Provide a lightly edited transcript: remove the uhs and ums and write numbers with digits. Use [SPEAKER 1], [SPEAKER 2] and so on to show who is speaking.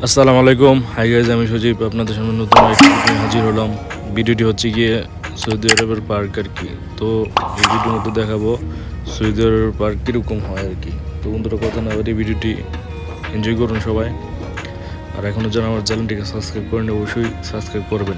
[SPEAKER 1] আসসালামু আলাইকুম। Hi guys, আমি সজীব আপনাদের সামনে নতুন একটি ভিডিও নিয়ে হাজির হলাম। ভিডিওটি হচ্ছে গিয়ে সৌদি আরবের পার্ক আর কি। তো এই ভিডিওর মধ্যে দেখাবো সৌদি আরবের পার্ক কীরকম হয় আর কি। তো বন্ধুরা, কথা না বলে ভিডিওটি এনজয় করুন সবাই। আর এখনও যারা আমার চ্যানেলটিকে সাবস্ক্রাইব করেন অবশ্যই সাবস্ক্রাইব করবেন।